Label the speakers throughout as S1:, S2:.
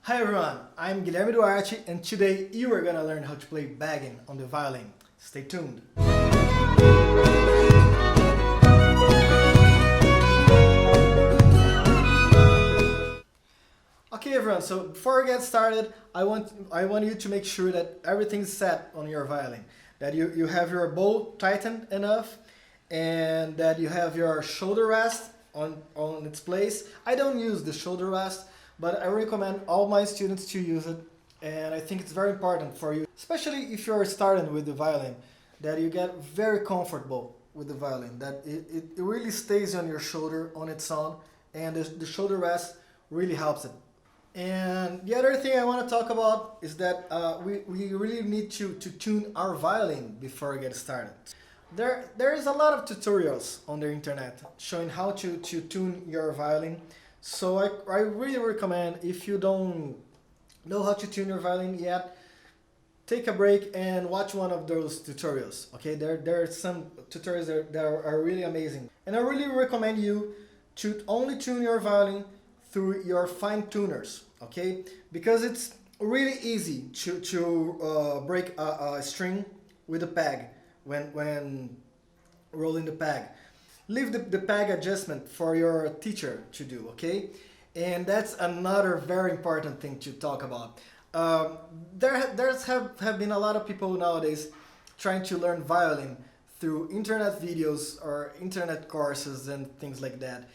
S1: Hi everyone, I'm Guilherme Duarte and today you are gonna learn how to play Beggin on the violin. Stay tuned. Okay everyone, so before we get started, I want you to make sure that everything's set on your violin. That you have your bow tightened enough and that you have your shoulder rest on its place. I don't use the shoulder rest, but I recommend all my students to use it, and I think it's very important for you, especially if you're starting with the violin, that you get very comfortable with the violin, that it really stays on your shoulder on its own, and the shoulder rest really helps it. And the other thing I want to talk about is that we really need to tune our violin before we get started. There is a lot of tutorials on the internet showing how to tune your violin. So I really recommend, if you don't know how to tune your violin yet, take a break and watch one of those tutorials. Okay, there are some tutorials that are really amazing. And I really recommend you to only tune your violin through your fine tuners, okay? Because it's really easy to break a string with a peg when rolling the peg. Leave the peg adjustment for your teacher to do, okay? And that's another very important thing to talk about. There's have been a lot of people nowadays trying to learn violin through internet videos or internet courses and things like that.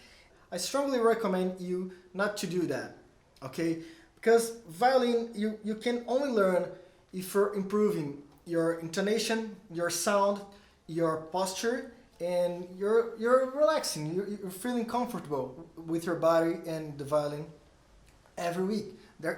S1: I strongly recommend you not to do that, okay? Because violin, you can only learn if you're improving your intonation, your sound, your posture, and you're relaxing, you're feeling comfortable with your body and the violin every week.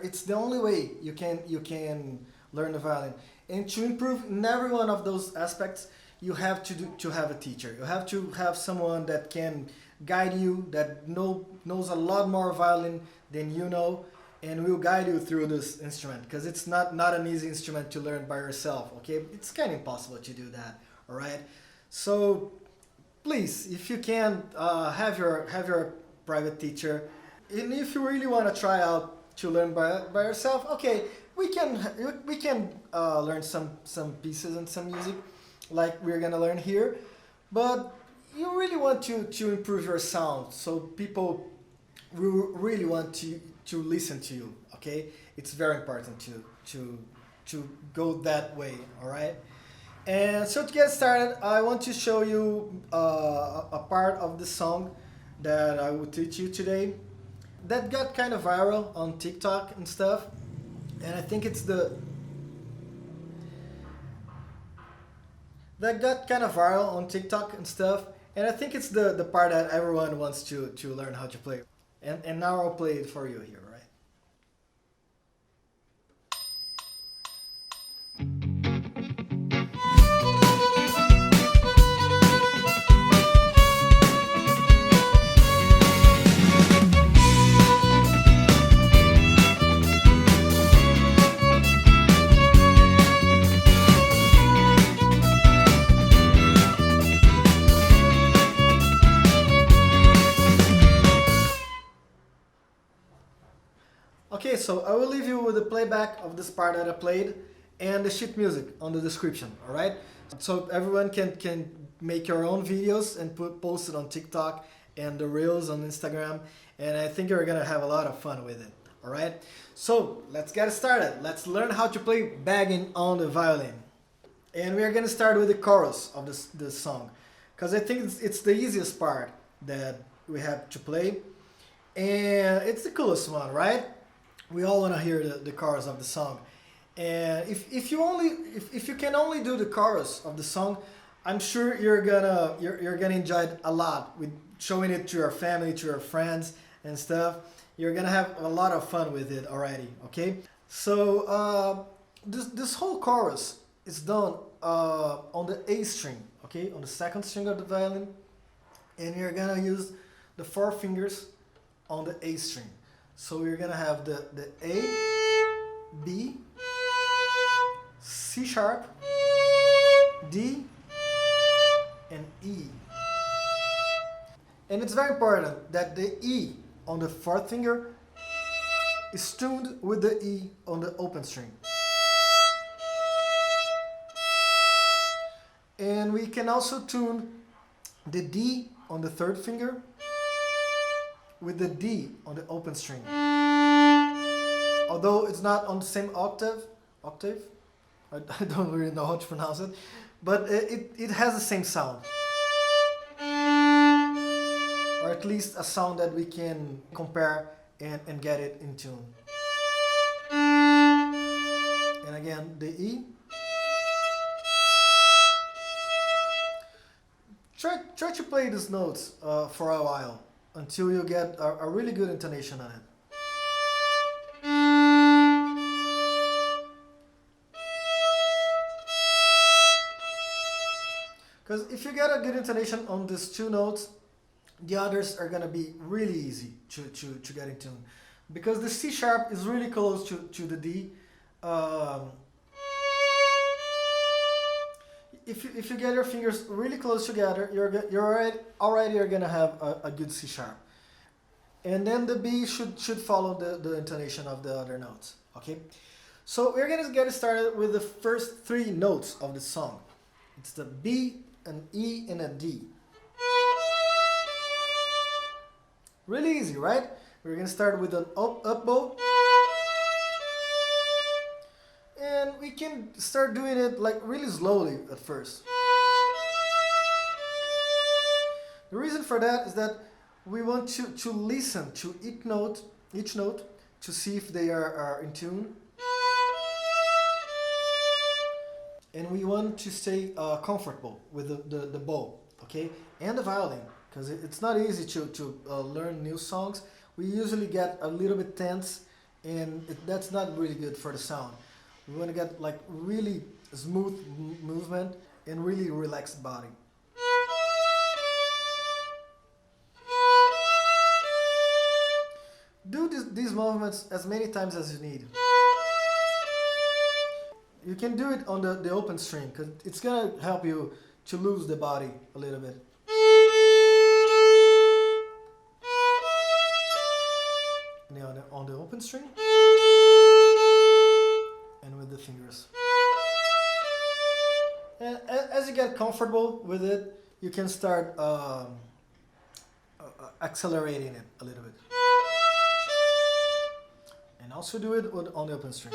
S1: It's the only way you can learn the violin. And to improve in every one of those aspects, you have to have a teacher. You have to have someone that can guide you, that knows a lot more violin than you know, and will guide you through this instrument, because it's not an easy instrument to learn by yourself, okay? It's kind of impossible to do that, all right? So please, if you can, have your private teacher. And if you really want to try out to learn by yourself, okay, we can learn some pieces and some music like we're gonna learn here. But you really want to improve your sound, so people really want to listen to you. Okay, it's very important to go that way. All right. And so to get started, I want to show you a part of the song that I will teach you today that got kind of viral on TikTok and stuff. And I think it's that got kind of viral on TikTok and stuff. And I think it's the part that everyone wants to learn how to play. And now I'll play it for you here, right? Okay, so I will leave you with the playback of this part that I played and the sheet music on the description, alright? So everyone can make your own videos and post it on TikTok and the Reels on Instagram, and I think you're gonna have a lot of fun with it, alright? So let's get started. Let's learn how to play Beggin on the violin. And we are gonna start with the chorus of this song, because I think it's the easiest part that we have to play, and it's the coolest one, right? We all want to hear the chorus of the song, and if you can only do the chorus of the song, I'm sure you're gonna enjoy it a lot with showing it to your family, to your friends and stuff. You're gonna have a lot of fun with it already. Okay, so this whole chorus is done on the A string, okay, on the second string of the violin, and you're gonna use the 4 fingers on the A string. So we're gonna have the A, B, C sharp, D, and E. And it's very important that the E on the 4th finger is tuned with the E on the open string. And we can also tune the D on the third finger with the D on the open string. Although it's not on the same octave, I don't really know how to pronounce it, but it has the same sound. Or at least a sound that we can compare and get it in tune. And again, the E. Try to play these notes for a while until you get a really good intonation on it. Because if you get a good intonation on these two notes, the others are going to be really easy to get in tune. Because the C sharp is really close to the D. If you get your fingers really close together, you're already going to have a good C sharp. And then the B should follow the intonation of the other notes. Okay? So we're going to get started with the first three notes of the song. It's the B, an E, and a D. Really easy, right? We're going to start with an up bow. And we can start doing it like really slowly at first. The reason for that is that we want to listen to each note to see if they are in tune. And we want to stay comfortable with the bow, okay? And the violin, because it's not easy to learn new songs. We usually get a little bit tense, and that's not really good for the sound. We want to get like really smooth movement and really relaxed body. Do these movements as many times as you need. You can do it on the open string because it's going to help you to lose the body a little bit. And on the open string. And with the fingers. And as you get comfortable with it, you can start accelerating it a little bit. And also do it on the open string.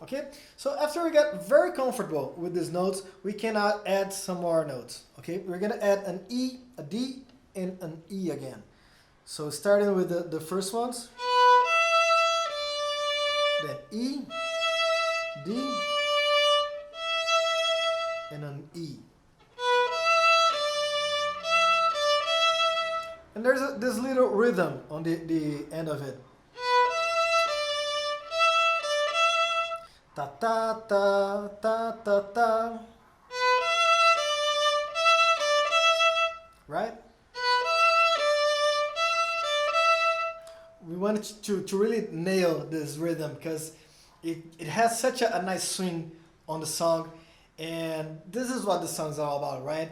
S1: Okay, so after we get very comfortable with these notes, we can add some more notes. Okay, we're gonna add an E, a D, and an E again. So starting with the first ones, then E, D, and an E. And there's this little rhythm on the end of it. Ta ta ta ta ta ta. Right? We wanted to really nail this rhythm because it has such a nice swing on the song, and this is what the song's all about, right?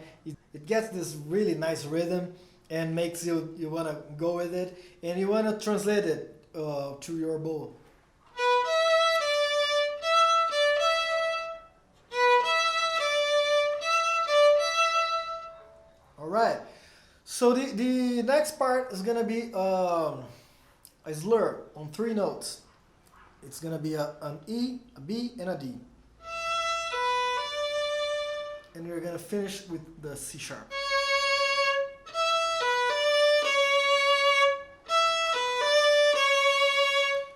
S1: It gets this really nice rhythm and makes you want to go with it, and you want to translate it to your bow. Alright, so the next part is gonna be a slur on three notes. It's gonna be an E, a B, and a D. And we're gonna finish with the C sharp.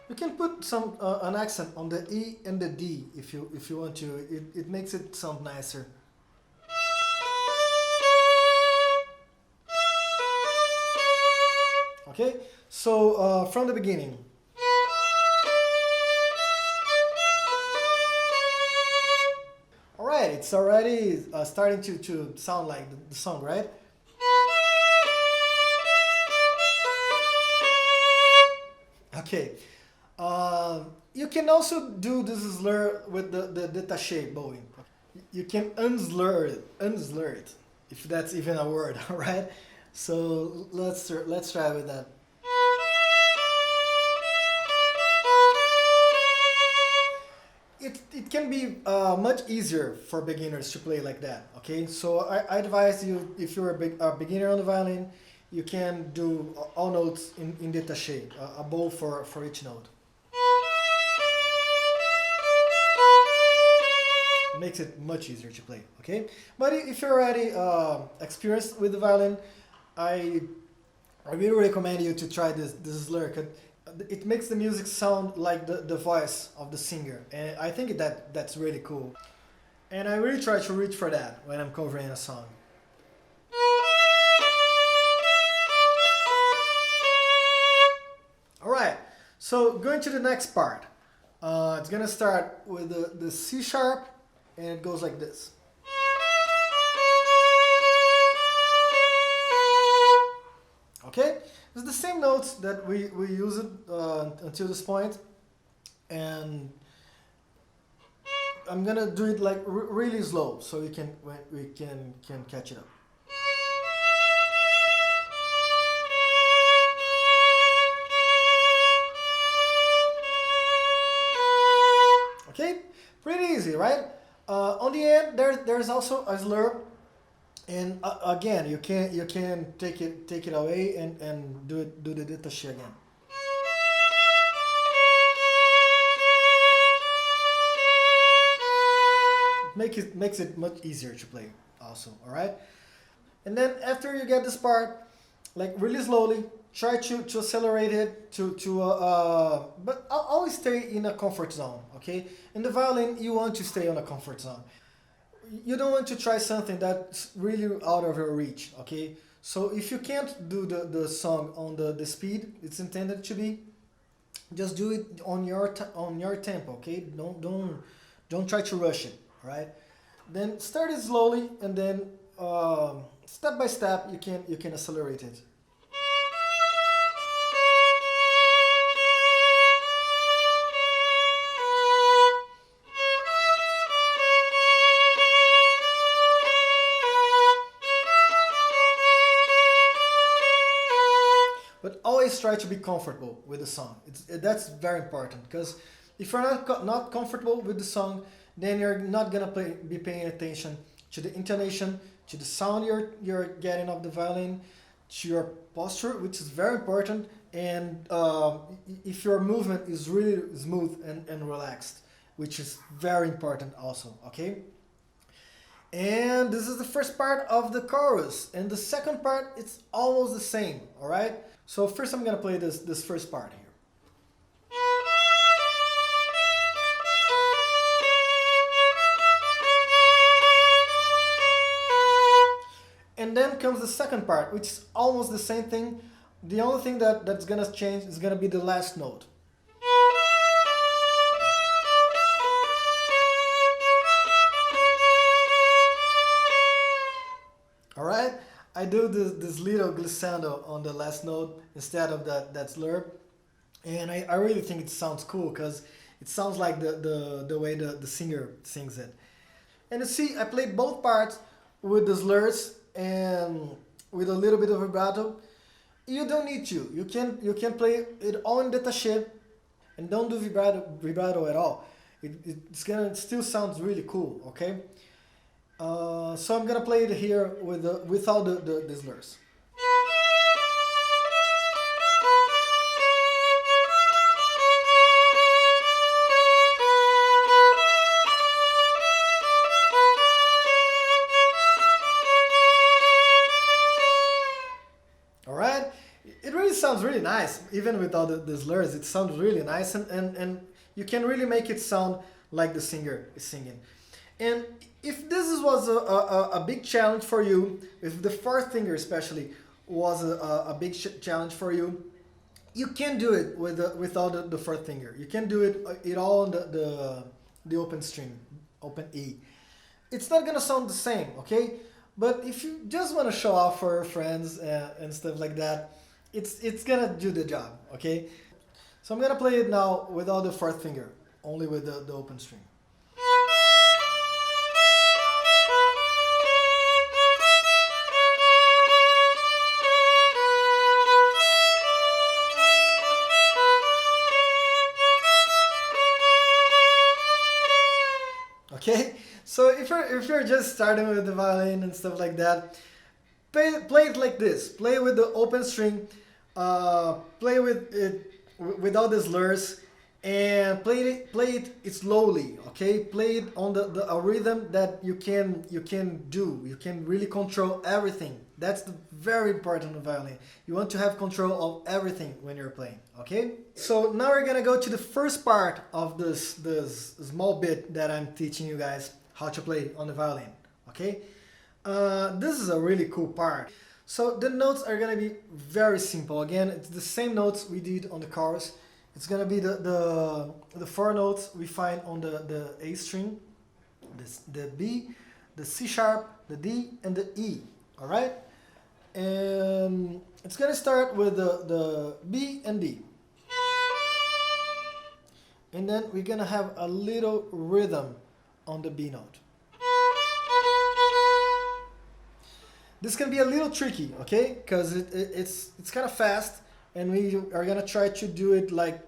S1: You can put some an accent on the E and the D if you want to. It makes it sound nicer. Okay, so from the beginning. Alright, it's already starting to sound like the song, right? Okay, you can also do this slur with the détaché bowing. You can unslur it, if that's even a word, alright? So let's try with that. It can be much easier for beginners to play like that. Okay, so I advise you, if you're a beginner on the violin, you can do all notes in détaché, a bow for each note. Makes it much easier to play. Okay, but if you're already experienced with the violin, I I really recommend you to try this slur. 'Cause it makes the music sound like the voice of the singer, and I think that's really cool. And I really try to reach for that when I'm covering a song. All right, so going to the next part. It's gonna start with the C sharp, and it goes like this. Okay, it's the same notes that we used until this point, and I'm gonna do it like really slow so we can catch it up. Okay, pretty easy, right? On the end, there's also a slur, and again, you can take it away and do the détaché again. Makes it much easier to play also. All right, and then after you get this part, like really slowly, try to accelerate it but I'll always stay in a comfort zone. Okay, in the violin you want to stay on a comfort zone. You don't want to try something that's really out of your reach. Okay, so if you can't do the song on the speed it's intended to be, just do it on your tempo. Okay, don't try to rush it. All right, then start it slowly, and then step by step you can accelerate it. But always try to be comfortable with the song. That's very important, because if you're not comfortable with the song, then you're not gonna be paying attention to the intonation, to the sound you're getting of the violin, to your posture, which is very important, and if your movement is really smooth and relaxed, which is very important also. Okay. And this is the first part of the chorus. And the second part, it's almost the same, all right? So first I'm gonna play this first part here. And then comes the second part, which is almost the same thing. The only thing that's gonna change is gonna be the last note. Alright? I do this little glissando on the last note instead of that slur. And I really think it sounds cool, because it sounds like the way the singer sings it. And you see, I played both parts with the slurs and with a little bit of vibrato. You don't need to. You can play it all in détaché and don't do vibrato at all. It's gonna still sounds really cool. Okay. So I'm gonna play it here without the slurs. All right, it really sounds really nice, even without the slurs. It sounds really nice, and you can really make it sound like the singer is singing. And if this was a big challenge for you, if the fourth finger especially was a big challenge for you, you can do it without the fourth finger. You can do it all on the open string, open E. It's not gonna sound the same, okay? But if you just want to show off for your friends and stuff like that, it's gonna do the job, okay? So I'm gonna play it now without the fourth finger, only with the open string. if you're just starting with the violin and stuff like that, play it like this. Play with the open string. Play with it without the slurs, and play it slowly. Okay, play it on a rhythm that you can do. You can really control everything. That's very important in violin. You want to have control of everything when you're playing. Okay. So now we're gonna go to the first part of this small bit that I'm teaching you guys how to play on the violin. Okay. This is a really cool part. So the notes are gonna be very simple. Again, it's the same notes we did on the chorus. It's gonna be the four notes we find on the A string, the B, the C sharp, the D, and the E. All right, and it's gonna start with the B and D, and then we're gonna have a little rhythm on the B note. This can be a little tricky, okay? Because it's kind of fast, and we are gonna try to do it like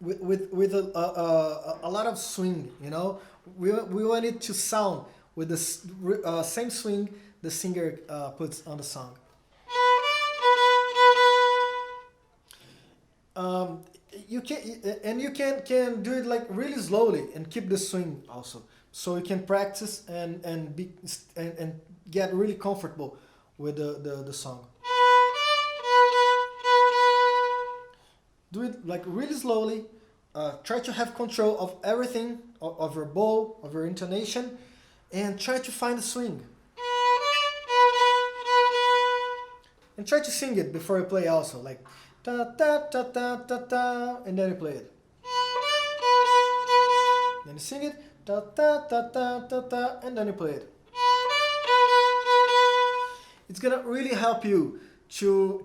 S1: with a lot of swing. You know, we want it to sound with the same swing the singer puts on the song. You can do it like really slowly and keep the swing also, so you can practice and get really comfortable with the song. Do it like really slowly. Try to have control of everything, of your bow, of your intonation, and try to find the swing. And try to sing it before you play also, like ta ta ta ta ta ta, and then you play it. Then you sing it ta ta ta ta ta ta, and then you play it. It's gonna really help you to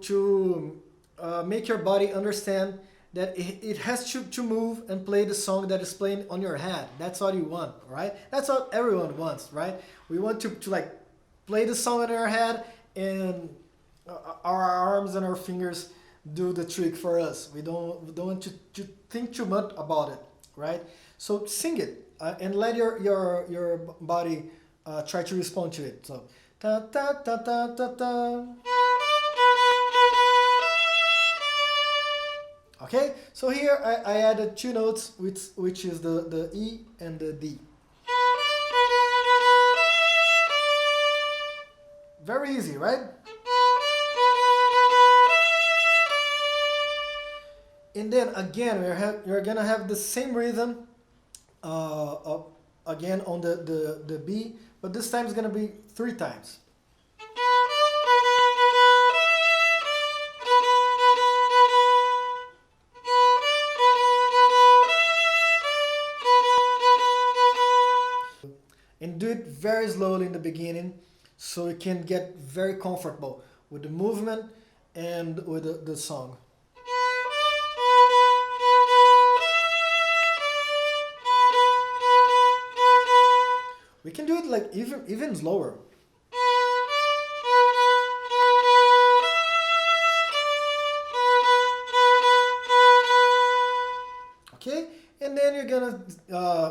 S1: make your body understand that it has to move and play the song that is playing on your head. That's what you want, right? That's what everyone wants, right? We want to like play the song in our head, and our arms and our fingers do the trick for us. We don't want to think too much about it, right? So sing it and let your body try to respond to it. So ta ta ta ta ta ta. Okay, so here I added two notes, which is the E and the D. Very easy, right? And then again, we're gonna have the same rhythm again on the B, but this time it's gonna be 3 times. And do it very slowly in the beginning, so you can get very comfortable with the movement and with the song. We can do it like even slower. Okay, and then you're gonna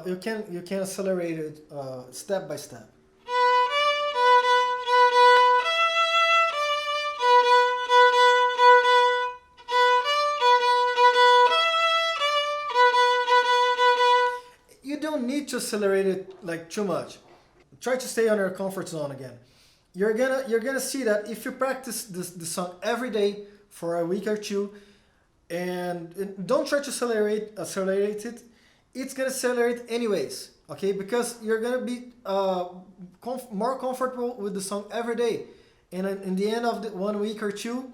S1: you can accelerate it step by step. You don't need to accelerate it like too much. Try to stay on your comfort zone again. You're gonna see that if you practice the song every day for a week or two, and don't try to accelerate it. It's gonna accelerate anyways, okay? Because you're gonna be more comfortable with the song every day, and in the end of the 1 week or two,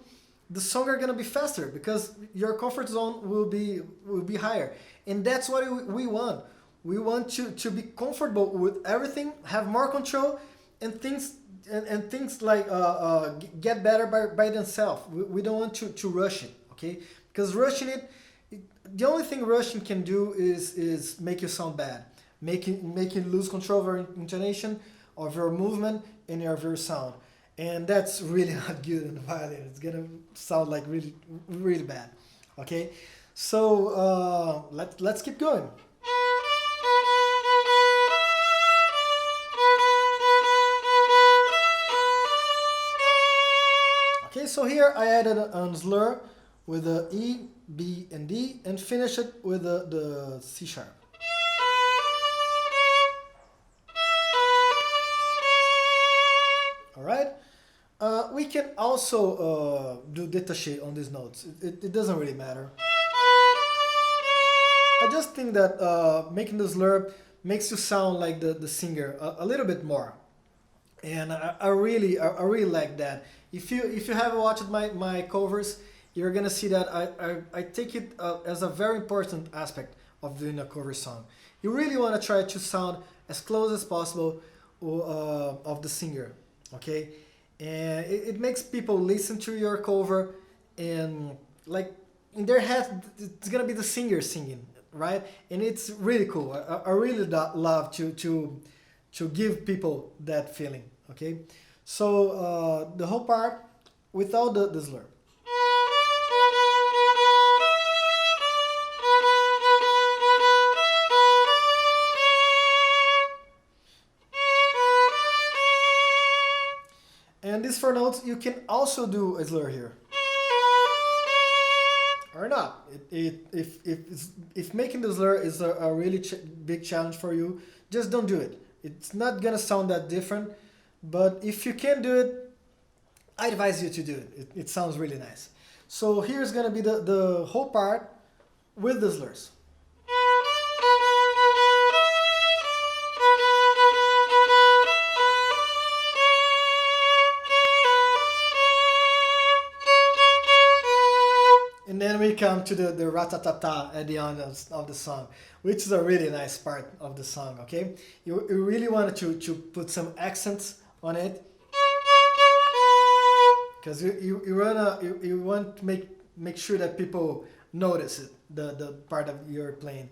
S1: the song are gonna be faster because your comfort zone will be higher, and that's what we want. We want to be comfortable with everything, have more control, and things like get better by themselves. We don't want to rush it, okay? Because rushing it, the only thing rushing can do is make you sound bad, make you lose control of your intonation, of your movement, and of your sound, and that's really not good in the violin. It's gonna sound like really bad, okay? So let's keep going. Okay, so here I added a slur with the E, B, and D, and finish it with the C sharp. All right. We can also do détaché on these notes. It doesn't really matter. I just think that making the slur makes you sound like the singer a little bit more, and I really like that. If you haven't watched my covers, you're gonna see that I take it as a very important aspect of doing a cover song. You really want to try to sound as close as possible of the singer, okay? And it makes people listen to your cover, and like in their head it's gonna be the singer singing, right? And it's really cool. I really love to give people that feeling, okay? So the whole part without the slur. And these four notes, you can also do a slur here. Or not. If making the slur is a really big challenge for you, just don't do it. It's not gonna sound that different, but if you can do it, I advise you to do it. It sounds really nice. So here's gonna be the whole part with the slurs. And then we come to the ratatata at the end of the song, which is a really nice part of the song, okay? You really wanted to put some accents on it, because you want to make sure that people notice it, the part of you're playing.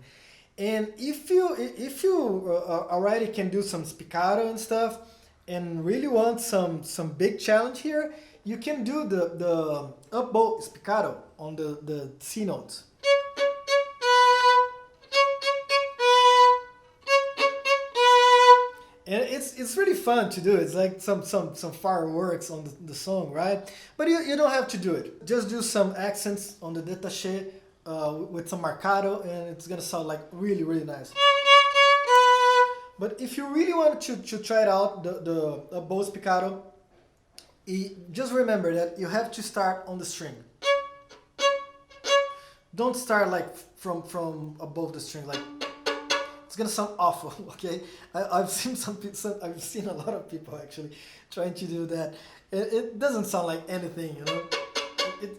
S1: And if you already can do some spiccato and stuff, and really want some big challenge here, you can do the up bow spiccato on the C notes. And it's really fun to do. It's like some fireworks on the song, right? But you don't have to do it. Just do some accents on the détaché with some marcato, and it's gonna sound like really, really nice. But if you really want to try it out, the bow spiccato, just remember that you have to start on the string. Don't start like from above the string, like it's gonna sound awful. Okay, I've seen I've seen a lot of people actually trying to do that. It doesn't sound like anything, you know.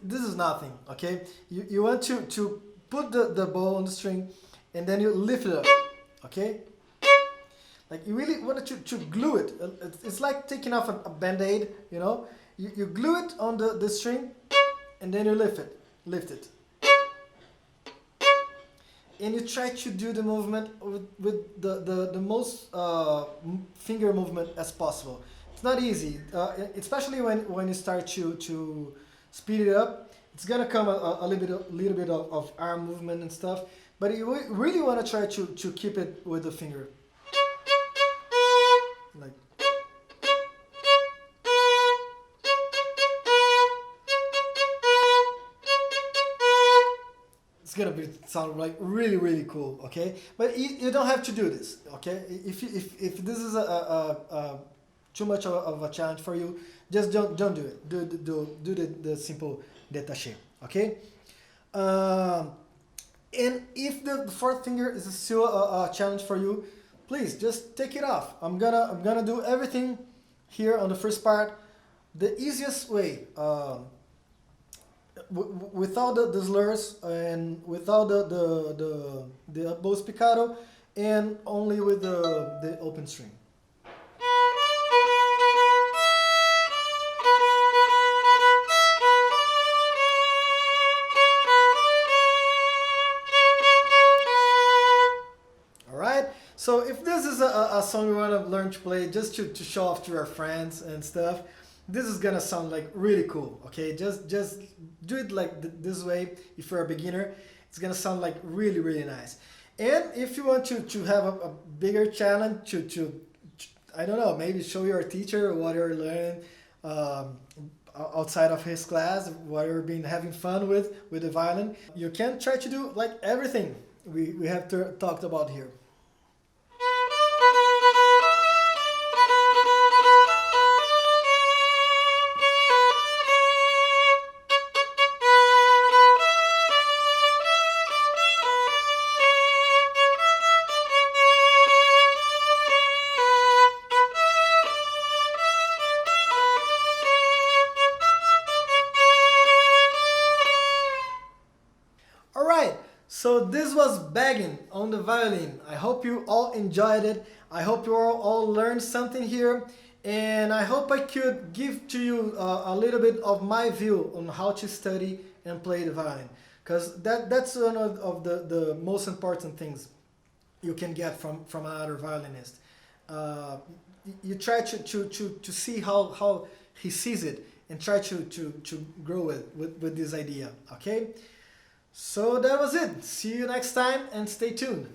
S1: This is nothing. Okay, you want to put the bow on the string, and then you lift it up. Okay. Like you really wanted to glue it. It's like taking off a band-aid, you know. You glue it on the string, and then you lift it. And you try to do the movement with the most finger movement as possible. It's not easy, especially when you start to speed it up. It's gonna come a little bit of arm movement and stuff, but you really want to try to keep it with the finger. Like, it's gonna sound like really cool, okay? But you don't have to do this, okay? If this is a too much of a challenge for you, just don't do it. Do the simple détaché, okay? And if the fourth finger is still a challenge for you, please just take it off. I'm gonna do everything here on the first part the easiest way, without the slurs and without the bow spiccato, and only with the open string. So if this is a song you want to learn to play just to show off to your friends and stuff, this is gonna sound like really cool, okay? Just do it like this way. If you're a beginner, it's gonna sound like really nice. And if you want to have a bigger challenge, to I don't know, maybe show your teacher what you're learning, outside of his class, what you've been having fun with the violin. You can try to do like everything we have talked about here. Alright, so this was Beggin on the violin. I hope you all enjoyed it. I hope you all learned something here. And I hope I could give to you a little bit of my view on how to study and play the violin. Because that's one of the most important things you can get from another violinist. You try to see how he sees it and try to grow it with this idea, okay? So that was it. See you next time and stay tuned.